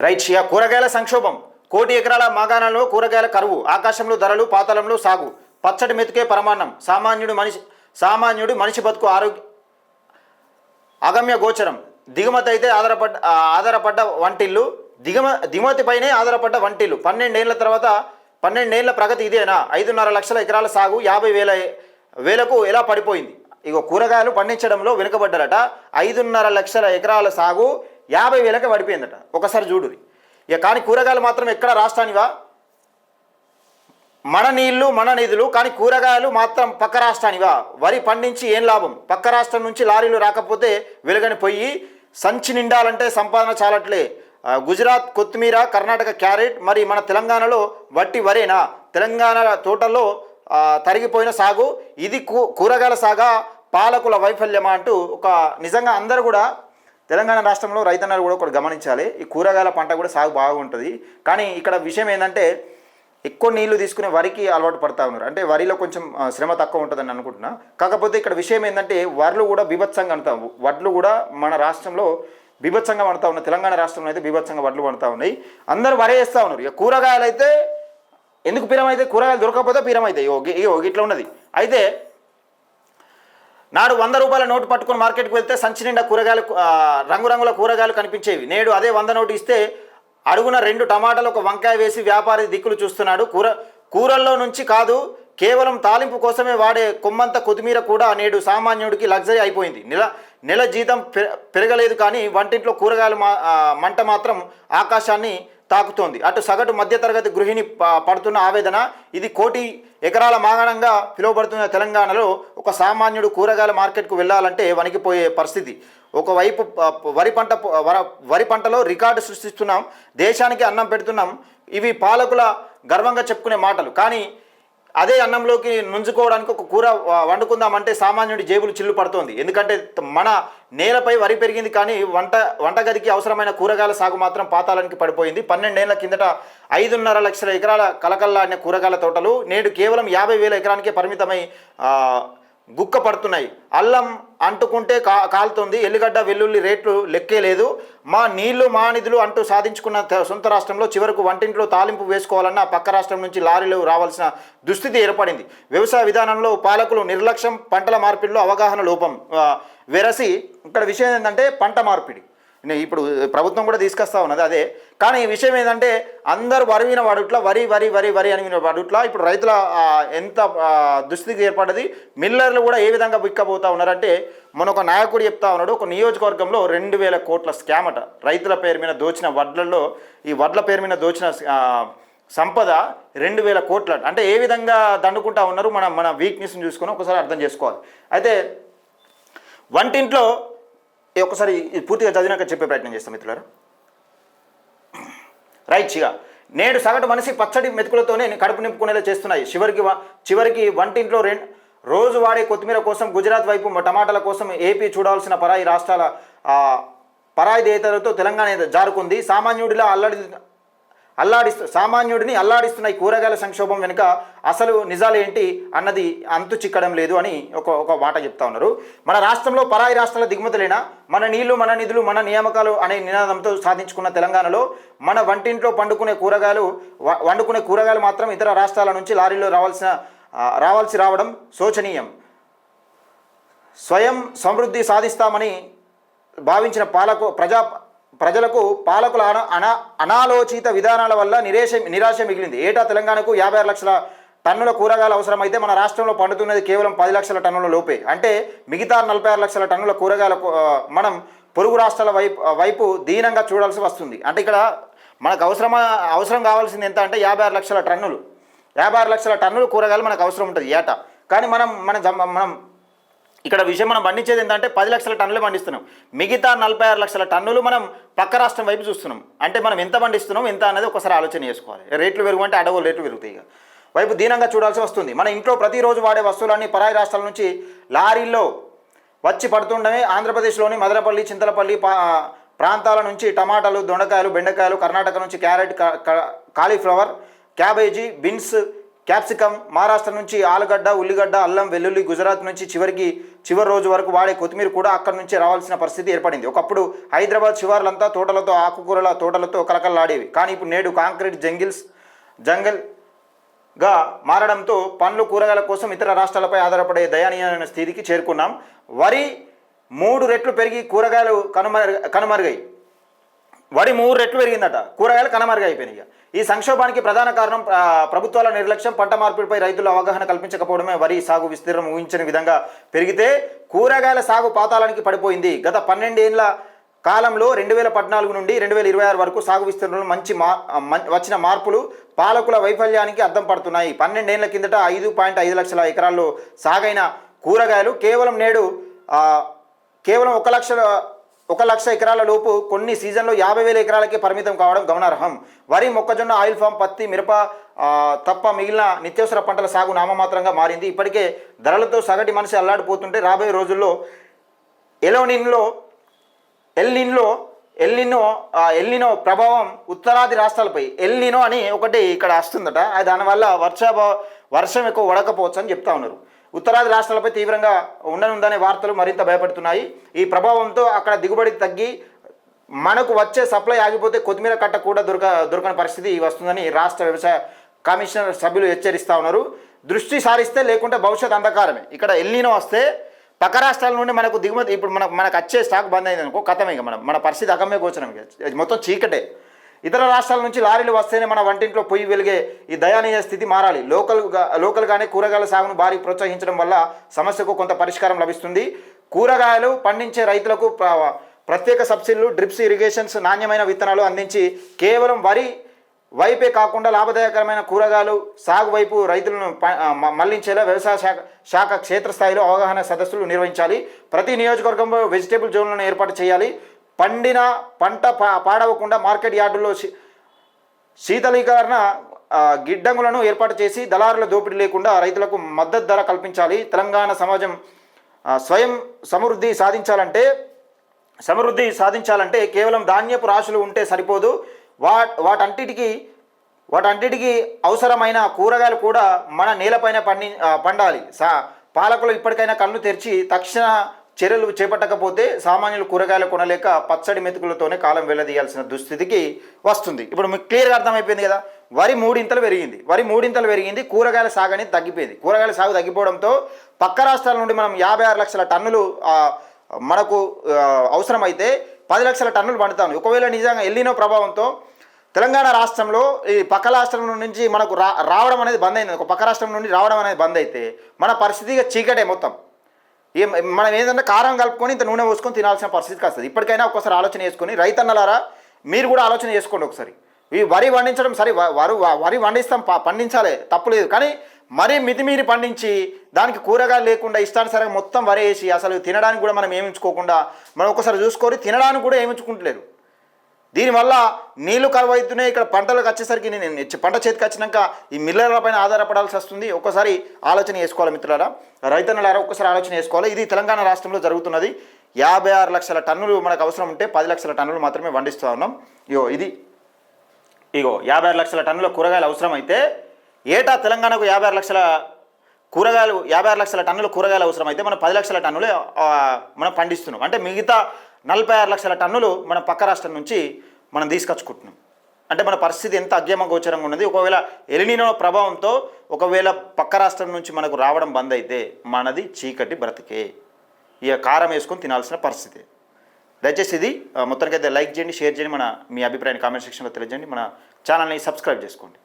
Right. ఇక కూరగాయల సంక్షోభం. కోటి ఎకరాల మాగాణంలో కూరగాయల కరువు. ఆకాశంలో ధరలు, పాతాళంలో సాగు. పచ్చడి మెతుకే పరమాన్నం. సామాన్యుడి మనిషి బతుకు అగమ్య గోచరం. దిగుమతి అయితే ఆధారపడ్డ వంటిల్లు. దిగుమతిపైనే ఆధారపడ్డ వంటిల్లు. 12 ఏళ్ల ప్రగతి ఇదేనా? 5.5 లక్షల ఎకరాల సాగు 50,000కు ఎలా పడిపోయింది? ఇగో కూరగాయలు పండించడంలో వెనుకబడ్డారట. 5.5 లక్షల ఎకరాల సాగు 50,000కి పడిపోయిందట. ఒకసారి చూడు. ఇక కానీ కూరగాయలు మాత్రం ఎక్కడ రాష్ట్రానివా? మన నీళ్లు మన నిధులు, కానీ కూరగాయలు మాత్రం పక్క రాష్ట్రానివా? వరి పండించి ఏం లాభం? పక్క రాష్ట్రం నుంచి లారీలు రాకపోతే వెలుగని పొయ్యి. సంచి నిండాలంటే సంపాదన చాలట్లే. గుజరాత్ కొత్తిమీర, కర్ణాటక క్యారెట్, మరి మన తెలంగాణలో వట్టి వరేనా? తెలంగాణ తోటల్లో తరిగిపోయిన సాగు. ఇది కూరగాయల సాగా, పాలకుల వైఫల్యమా అంటూ నిజంగా అందరూ కూడా తెలంగాణ రాష్ట్రంలో రైతన్నలు కూడా ఒకటి గమనించాలి. ఈ కూరగాయల పంట కూడా సాగు బాగుంటుంది, కానీ ఇక్కడ విషయం ఏంటంటే ఎక్కువ నీళ్లు తీసుకునే వరికి అలవాటు పడతా ఉన్నారు. అంటే వరిలో కొంచెం శ్రమ తక్కువ ఉంటుందని అనుకుంటున్నా. కాకపోతే ఇక్కడ విషయం ఏంటంటే వడ్లు కూడా బీభత్సంగా అంటాం. వడ్లు కూడా మన రాష్ట్రంలో బీభత్సంగా పడుతూ ఉన్నాయి. తెలంగాణ రాష్ట్రంలో అయితే బీభత్సంగా వడ్లు పడుతూ ఉన్నాయి. అందరూ వరే వేస్తూ ఉన్నారు. ఇక కూరగాయలు అయితే ఎందుకు పిరమైతే? కూరగాయలు దొరకకపోతే పిరమైతాయి. ఇట్లా ఉన్నది. అయితే నాడు 100 రూపాయల నోటు పట్టుకుని మార్కెట్కి వెళ్తే సంచి నిండా కూరగాయలు, రంగురంగుల కూరగాయలు కనిపించేవి. నేడు అదే 100 నోటు ఇస్తే అడుగున 2 టమాటాలు, 1 వంకాయ వేసి వ్యాపారి దిక్కులు చూస్తున్నాడు. కూరల్లో నుంచి కాదు, కేవలం తాలింపు కోసమే వాడే కొమ్మంత కొత్తిమీర కూడా నేడు సామాన్యుడికి లగ్జరీ అయిపోయింది. నెల జీతం పెరగలేదు, కానీ వంటింట్లో కూరగాయల మంట మాత్రం ఆకాశాన్ని తాకుతోంది. అటు సగటు మధ్యతరగతి గృహిణి పడుతున్న ఆవేదన ఇది. కోటి ఎకరాల మాగాణంగా పిలువబడుతున్న తెలంగాణలో ఒక సామాన్యుడు కూరగాయల మార్కెట్కు వెళ్ళాలంటే వణికిపోయే పరిస్థితి. ఒకవైపు వరి పంటలో రికార్డు సృష్టిస్తున్నాం, దేశానికి అన్నం పెడుతున్నాం. ఇవి పాలకుల గర్వంగా చెప్పుకునే మాటలు. కానీ అదే అన్నంలోకి నుంచుకోవడానికి ఒక కూర వండుకుందామంటే సామాన్యుడి జేబులు చిల్లు పడుతోంది. ఎందుకంటే మన నేలపై వరి పెరిగింది, కానీ వంటగదికి అవసరమైన కూరగాయల సాగు మాత్రం పాతాళానికి పడిపోయింది. 12 ఏళ్ల కిందట 5.5 లక్షల ఎకరాల కలకల్లాడిన కూరగాయల తోటలు నేడు కేవలం 50,000 ఎకరానికే పరిమితమై గుక్క పడుతున్నాయి. అల్లం అంటుకుంటే కాలుతుంది. ఎల్లిగడ్డ, వెల్లుల్లి రేట్లు లెక్కే లేదు. మా నీళ్లు మా నిధులు అంటూ సాధించుకున్న సొంత రాష్ట్రంలో చివరకు వంటింట్లో తాలింపు వేసుకోవాలన్న పక్క రాష్ట్రం నుంచి లారీలు రావాల్సిన దుస్థితి ఏర్పడింది. వ్యవసాయ విధానంలో పాలకులు నిర్లక్ష్యం, పంటల మార్పిడిలో అవగాహన లోపం వెరసి. ఇక్కడ విషయం ఏంటంటే పంట మార్పిడి ఇప్పుడు ప్రభుత్వం కూడా తీసుకొస్తా ఉన్నది అదే. కానీ ఈ విషయం ఏంటంటే అందరూ వరివిన వాడుట్లా వరి వరి వరి వరి అని విన వాడుట్లా ఇప్పుడు రైతుల ఎంత దుస్థితికి ఏర్పడ్డది. మిల్లర్లు కూడా ఏ విధంగా బిక్కబోతా ఉన్నారంటే, మన ఒక నాయకుడు చెప్తా ఉన్నాడు, ఒక నియోజకవర్గంలో 2,000 కోట్ల స్కామ్ అట. రైతుల పేరు మీద దోచిన వడ్లలో, ఈ వడ్ల పేరు మీద దోచిన సంపద 2,000 కోట్ల. అంటే ఏ విధంగా దండుకుంటా ఉన్నారు, మన వీక్నెస్ని చూసుకొని ఒకసారి అర్థం చేసుకోవాలి. అయితే వంటింట్లో ఒకసారి పూర్తిగా చదివినాక చెప్పే ప్రయత్నం చేస్తాం మిత్రులారా. రైట్. ఇక నేడు సగటు మనిషి పచ్చడి మెతుకులతోనే కడుపు నింపుకునేలా చేస్తున్నాయి. చివరికి వంటింట్లో రోజు వాడే కొత్తిమీర కోసం గుజరాత్ వైపు, టమాటాల కోసం ఏపీ చూడాల్సిన పరాయి దేతలతో తెలంగాణ జారుకుంది. సామాన్యుడిని అల్లాడిస్తున్న ఈ కూరగాయల సంక్షోభం వెనుక అసలు నిజాలు ఏంటి అన్నది అంతు చిక్కడం లేదు అని ఒక మాట చెప్తా ఉన్నారు. మన రాష్ట్రంలో పరాయి రాష్ట్రాల దిగుమతులైనా మన నీళ్లు మన నిధులు మన నియామకాలు అనే నినాదంతో సాధించుకున్న తెలంగాణలో మన వంటింట్లో వండుకునే కూరగాయలు మాత్రం ఇతర రాష్ట్రాల నుంచి లారీలో రావడం శోచనీయం. స్వయం సమృద్ధి సాధిస్తామని భావించిన ప్రజలకు పాలకుల అనాలోచిత విధానాల వల్ల నిరాశ మిగిలింది. ఏటా తెలంగాణకు 56 లక్షల టన్నుల కూరగాయలు అవసరమైతే మన రాష్ట్రంలో పండుతున్నది కేవలం 10 లక్షల టన్నుల లోపే. అంటే మిగతా 46 లక్షల టన్నుల కూరగాయలు మనం పొరుగు రాష్ట్రాల వైపు దీనంగా చూడాల్సి వస్తుంది. అంటే ఇక్కడ మనకు అవసరం కావాల్సింది ఎంత అంటే 56 లక్షల టన్నులు. 56 లక్షల టన్నుల కూరగాయలు మనకు అవసరం ఉంటుంది ఏటా. కానీ మనం ఇక్కడ విషయం మనం పండించేది ఏంటంటే 10 లక్షల టన్నులు పండిస్తున్నాం. మిగతా 46 లక్షల టన్నులు మనం పక్క రాష్ట్రం వైపు చూస్తున్నాం. అంటే మనం ఎంత పండిస్తున్నాం ఎంత అనేది ఒకసారి ఆలోచన చేసుకోవాలి. రేట్లు పెరుగుంటే అడవులు రేట్లు పెరుగుతాయి. ఇక వైపు దీనంగా చూడాల్సి వస్తుంది. మన ఇంట్లో ప్రతిరోజు వాడే వస్తువులన్నీ పరాయి రాష్ట్రాల నుంచి లారీల్లో వచ్చి పడుతుండమే. ఆంధ్రప్రదేశ్లోని మదనపల్లి, చింతలపల్లి ప్రాంతాల నుంచి టమాటాలు, దొండకాయలు, బెండకాయలు, కర్ణాటక నుంచి carrot, cauliflower, cabbage, beans, capsicum, Maharashtra నుంచి ఆలుగడ్డ, ఉల్లిగడ్డ, అల్లం, వెల్లుల్లి, గుజరాత్ నుంచి చివరి రోజు వరకు వాడే కొత్తిమీర కూడా అక్కడి నుంచి రావాల్సిన పరిస్థితి ఏర్పడింది. ఒకప్పుడు హైదరాబాద్ శివార్లంతా తోటలతో, ఆకుకూరల తోటలతో కలకలలాడేవి. కానీ ఇప్పుడు నేడు కాంక్రీట్ జంగిల్స్గా మారడంతో పండ్లు, కూరగాయల కోసం ఇతర రాష్ట్రాలపై ఆధారపడే దయనీయమైన స్థితికి చేరుకున్నాం. వరి 3 రెట్లు పెరిగి కూరగాయలు కనుమరుగాయి. వరి 3 రెట్లు పెరిగిందట, కూరగాయలు కనుమరుగైపోయినాయి. ఈ సంక్షోభానికి ప్రధాన కారణం ప్రభుత్వాల నిర్లక్ష్యం, పంట మార్పిడిపై రైతుల అవగాహన కల్పించకపోవడమే. వరి సాగు విస్తీర్ణం ఊహించని విధంగా పెరిగితే కూరగాయల సాగు పాతాళానికి పడిపోయింది. గత 12 ఏళ్ల కాలంలో 2014 నుండి 2026 వరకు సాగు విస్తీర్ణంలో వచ్చిన మార్పులు పాలకుల వైఫల్యానికి అద్దం పడుతున్నాయి. 12 ఏళ్ల కిందట 5.5 లక్షల ఎకరాల్లో సాగైన కూరగాయలు నేడు కేవలం 1 లక్ష ఎకరాల లోపు, కొన్ని సీజన్లో 50,000 ఎకరాలకే పరిమితం కావడం గమనార్హం. వరి, మొక్కజొన్న, ఆయిల్ ఫామ్, పత్తి, మిరప తప్ప మిగిలిన నిత్యావసర పంటల సాగు నామమాత్రంగా మారింది. ఇప్పటికే ధరలతో సగటు మనిషి అల్లాడిపోతుంటే రాబోయే రోజుల్లో ఎల్నినో ప్రభావం ఉత్తరాది రాష్ట్రాలపై ఎల్నినో అని ఒకటి ఇక్కడ వస్తుందట. దానివల్ల వర్షం ఎక్కువ పడకపోవచ్చు అని చెప్తా ఉన్నారు. ఉత్తరాది రాష్ట్రాలపై తీవ్రంగా ఉండనుందనే వార్తలు మరింత భయపడుతున్నాయి. ఈ ప్రభావంతో అక్కడ దిగుబడి తగ్గి మనకు వచ్చే సప్లై ఆగిపోతే కొత్తిమీర కట్ట కూడా దొరకని పరిస్థితి వస్తుందని రాష్ట్ర వ్యవసాయ కమిషనర్ సభ్యులు హెచ్చరిస్తూ ఉన్నారు. దృష్టి సారిస్తే, లేకుంటే భవిష్యత్ అంధకారమే. ఇక్కడ ఎల్నినో వస్తే పక్క రాష్ట్రాల నుండి మనకు దిగుమతి, ఇప్పుడు మనకు వచ్చే స్టాక్ బంద్ అయింది అనుకో, కథమే. ఇక మన పరిస్థితి అగమ్య గోచరం, మొత్తం చీకటే. ఇతర రాష్ట్రాల నుంచి లారీలు వస్తేనే మన వంటింట్లో పొయ్యి వెలిగే ఈ దయనీయ స్థితి మారాలి. లోకల్గానే కూరగాయల సాగును భారీ ప్రోత్సహించడం వల్ల సమస్యకు కొంత పరిష్కారం లభిస్తుంది. కూరగాయలు పండించే రైతులకు ప్రత్యేక సబ్సిడీలు, డ్రిప్స్ ఇరిగేషన్స్, నాణ్యమైన విత్తనాలు అందించి కేవలం వరి వైపే కాకుండా లాభదాయకరమైన కూరగాయలు సాగు వైపు రైతులను మళ్లించేలా వ్యవసాయ శాఖ క్షేత్రస్థాయిలో అవగాహన సదస్సులు నిర్వహించాలి. ప్రతి నియోజకవర్గంలో వెజిటేబుల్ జోన్లను ఏర్పాటు చేయాలి. పండిన పంట పాడవకుండా మార్కెట్ యార్డుల్లో శీతలీకరణ గిడ్డంగులను ఏర్పాటు చేసి దళారుల దోపిడీ లేకుండా రైతులకు మద్దతు ధర కల్పించాలి. తెలంగాణ సమాజం స్వయం సమృద్ధి సాధించాలంటే కేవలం ధాన్యపు రాశులు ఉంటే సరిపోదు. వాటంటిటికి అవసరమైన కూరగాయలు కూడా మన నేలపైన పండాలి. పాలకులు ఇప్పటికైనా కళ్ళు తెరిచి తక్షణ చర్యలు చేపట్టకపోతే సామాన్యులు కూరగాయలు కొనలేక పచ్చడి మెతుకులతోనే కాలం వెళ్ళదీయాల్సిన దుస్థితికి వస్తుంది. ఇప్పుడు మీకు క్లియర్గా అర్థమైపోయింది కదా. వరి 3 ఇంతలు పెరిగింది, కూరగాయల సాగు అనేది తగ్గిపోయింది. కూరగాయల సాగు తగ్గిపోవడంతో పక్క రాష్ట్రాల నుండి మనం 56 లక్షల టన్నులు మనకు అవసరమైతే 10 లక్షల టన్నులు పండుతాం. ఒకవేళ నిజంగా ఎల్నినో ప్రభావంతో తెలంగాణ రాష్ట్రంలో ఈ పక్క రాష్ట్రం నుంచి మనకు రావడం అనేది బంద్ అయింది. ఒక పక్క రాష్ట్రం నుండి రావడం అనేది బంద్ అయితే మన పరిస్థితిగా చీకటే మొత్తం. మనం ఏంటంటే కారం కలుపుకొని ఇంత నూనె పోసుకొని తినాల్సిన పరిస్థితికి వస్తుంది. ఇప్పటికైనా ఒక్కసారి ఆలోచన చేసుకొని, రైతన్నలారా మీరు కూడా ఆలోచన చేసుకోండి ఒకసారి. ఈ వరి పండించడం సరే, వరి పండించాలి, తప్పులేదు. కానీ మరీ మితిమీరి పండించి దానికి కూరగాయలు లేకుండా ఇష్టానుసారంగా మొత్తం వరి వేసి అసలు తినడానికి కూడా మనం ఏమించుకోకుండా మనం ఒకసారి చూసుకొని తినడానికి కూడా ఏమించుకుంటలేరు. దీనివల్ల నీళ్లు కరువవుతున్నాయి. ఇక్కడ పంటలకు వచ్చేసరికి పంట చేతికి వచ్చినాక ఈ మిల్లర్ల పైన ఆధారపడాల్సి వస్తుంది. ఒక్కసారి ఆలోచన చేసుకోవాలి మిత్రులారా, రైతన్నలారా, ఒక్కసారి ఆలోచన చేసుకోవాలి. ఇది తెలంగాణ రాష్ట్రంలో జరుగుతున్నది. 56 లక్షల టన్నులు మనకు అవసరం ఉంటే 10 లక్షల టన్నులు మాత్రమే పండిస్తూ ఉన్నాం. 56 లక్షల టన్నుల కూరగాయలు అవసరమైతే ఏటా తెలంగాణకు 56 లక్షల టన్నుల కూరగాయలు అవసరమైతే మనం 10 లక్షల టన్నులు మనం పండిస్తున్నాం. అంటే మిగతా 46 లక్షల టన్నులు మన పక్క రాష్ట్రం నుంచి మనం తీసుకొచ్చుకుంటున్నాం. అంటే మన పరిస్థితి ఎంత అగ్యమగోచరంగా ఉన్నది. ఒకవేళ ఎల్నినో ప్రభావంతో ఒకవేళ పక్క రాష్ట్రం నుంచి మనకు రావడం బంద్ అయితే మనది చీకటి బ్రతికే, ఇక కారం వేసుకొని తినాల్సిన పరిస్థితి. దయచేసి ఇది మొత్తానికైతే లైక్ చేయండి, షేర్ చేయండి, మీ అభిప్రాయాన్ని కామెంట్ సెక్షన్లో తెలియజేయండి. మన ఛానల్ని సబ్స్క్రైబ్ చేసుకోండి.